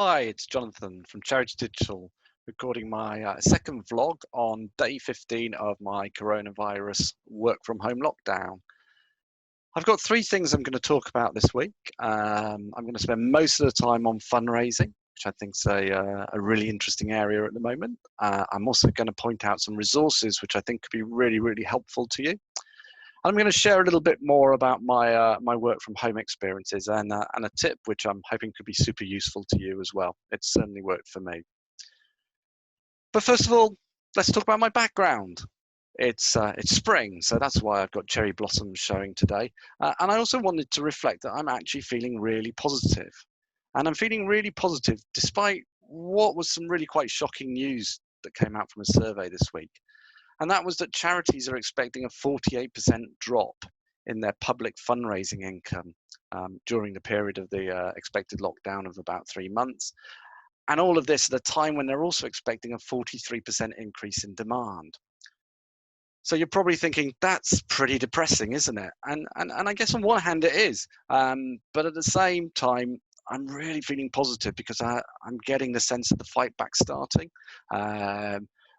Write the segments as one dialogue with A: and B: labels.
A: Hi, it's Jonathan from Charity Digital, recording my second vlog on day 15 of my coronavirus work from home lockdown. I've got three things I'm going to talk about this week. I'm going to spend most of the time on fundraising, which I think is a really interesting area at the moment. I'm also going to point out some resources which I think could be really, really helpful to you. I'm going to share a little bit more about my work from home experiences and a tip which I'm hoping could be super useful to you as well. It's certainly worked for me. But first of all, let's talk about my background. It's spring, so that's why I've got cherry blossoms showing today. And I also wanted to reflect that I'm actually feeling really positive. And I'm feeling really positive despite what was some really quite shocking news that came out from a survey this week. And that was that charities are expecting a 48% drop in their public fundraising income during the period of the expected lockdown of about 3 months. And all of this at a time when they're also expecting a 43% increase in demand. So you're probably thinking, that's pretty depressing, isn't it? And I guess on one hand it is, but at the same time, I'm really feeling positive because I'm getting the sense of the fight back starting.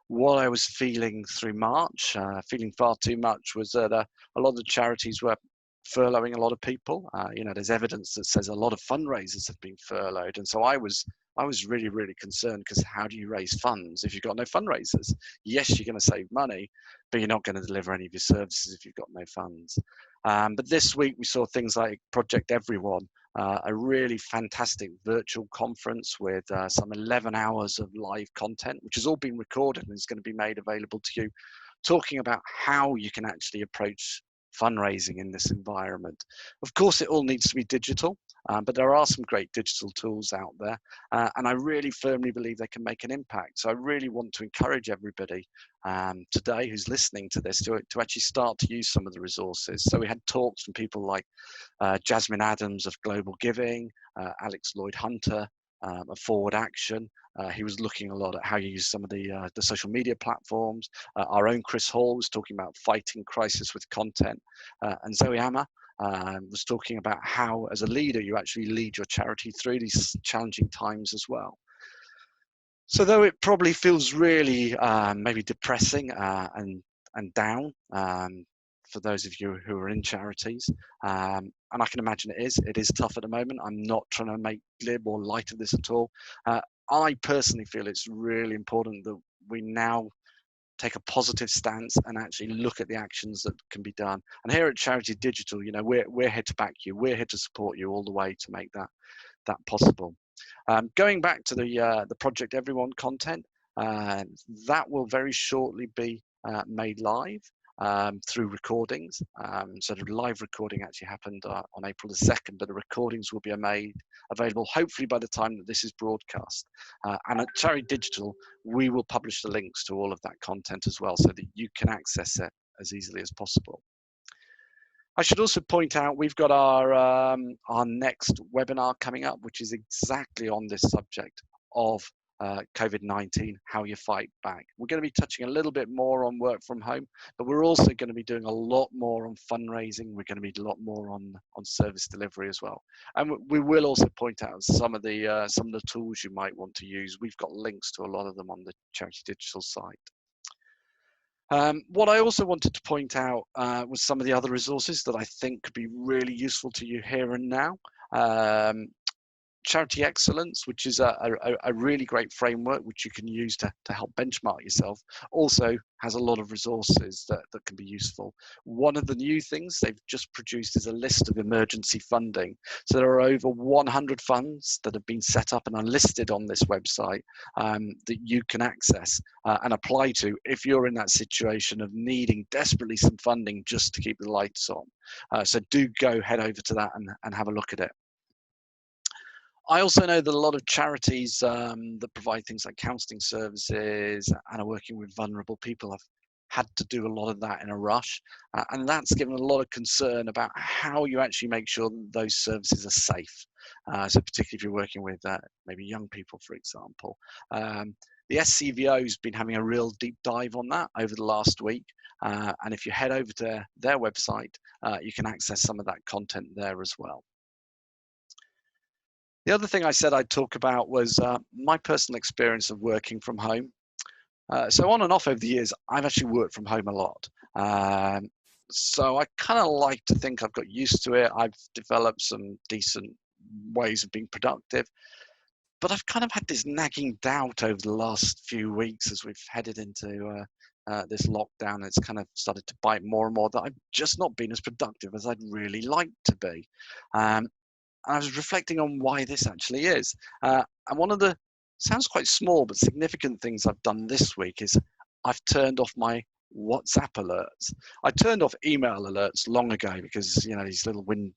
A: What I was feeling through March, feeling far too much, was that a lot of the charities were furloughing a lot of people. There's evidence that says a lot of fundraisers have been furloughed, and so I was really, really concerned because how do you raise funds if you've got no fundraisers? Yes, you're going to save money, but you're not going to deliver any of your services if you've got no funds. But this week we saw things like Project Everyone, a really fantastic virtual conference with some 11 hours of live content, which has all been recorded and is going to be made available to you, talking about how you can actually approach fundraising in this environment. Of course, it all needs to be digital, but there are some great digital tools out there, and I really firmly believe they can make an impact. So I really want to encourage everybody today who's listening to this to actually start to use some of the resources. So we had talks from people like Jasmine Adams of Global Giving, Alex Lloyd Hunter of Forward Action. He was looking a lot at how you use some of the social media platforms. Our own Chris Hall was talking about fighting crisis with content. And Zoe Amma was talking about how, as a leader, you actually lead your charity through these challenging times as well. So though it probably feels really maybe depressing and down for those of you who are in charities, and I can imagine it is tough at the moment. I'm not trying to make glib or light of this at all. I personally feel it's really important that we now take a positive stance and actually look at the actions that can be done. And here at Charity Digital, we're here to back you. We're here to support you all the way to make that possible. Going back to the Project Everyone content, that will very shortly be made live through recordings. So the live recording actually happened on April the 2nd, but the recordings will be made available hopefully by the time that this is broadcast. And at Charity Digital, we will publish the links to all of that content as well so that you can access it as easily as possible. I should also point out we've got our next webinar coming up, which is exactly on this subject of COVID-19, how you fight back. We're going to be touching a little bit more on work from home, but we're also going to be doing a lot more on fundraising. We're going to be a lot more on service delivery as well. And we will also point out some of the tools you might want to use. We've got links to a lot of them on the Charity Digital site. What I also wanted to point out was some of the other resources that I think could be really useful to you here and now. Charity Excellence, which is a really great framework which you can use to help benchmark yourself, also has a lot of resources that can be useful. One of the new things they've just produced is a list of emergency funding. So there are over 100 funds that have been set up and are listed on this website that you can access and apply to if you're in that situation of needing desperately some funding just to keep the lights on. So do head over to that and have a look at it. I also know that a lot of charities that provide things like counselling services and are working with vulnerable people have had to do a lot of that in a rush. And that's given a lot of concern about how you actually make sure that those services are safe. So particularly if you're working with maybe young people, for example. The SCVO has been having a real deep dive on that over the last week. And if you head over to their website, you can access some of that content there as well. The other thing I said I'd talk about was my personal experience of working from home. So on and off over the years, I've actually worked from home a lot. Um, so I kind of like to think I've got used to it. I've developed some decent ways of being productive. But I've kind of had this nagging doubt over the last few weeks as we've headed into this lockdown. It's kind of started to bite more and more that I've just not been as productive as I'd really like to be. Um, and I was reflecting on why this actually is. And one of the sounds quite small but significant things I've done this week is I've turned off my WhatsApp alerts. I turned off email alerts long ago because these little window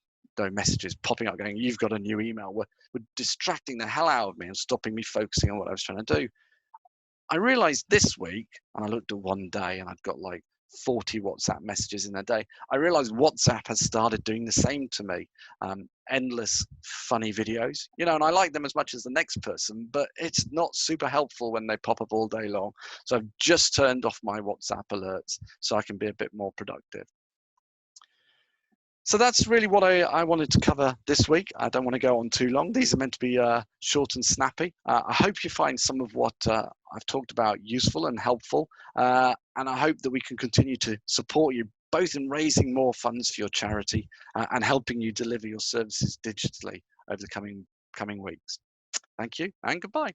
A: messages popping up going, "You've got a new email," were distracting the hell out of me and stopping me focusing on what I was trying to do. I realized this week, and I looked at one day and I'd got like 40 WhatsApp messages in a day. I realized WhatsApp has started doing the same to me. Endless funny videos, and I like them as much as the next person, but it's not super helpful when they pop up all day long. So I've just turned off my WhatsApp alerts so I can be a bit more productive. So that's really what I wanted to cover this week. I don't want to go on too long. These are meant to be short and snappy. I hope you find some of what I've talked about useful and helpful. And I hope that we can continue to support you both in raising more funds for your charity and helping you deliver your services digitally over the coming weeks. Thank you and goodbye.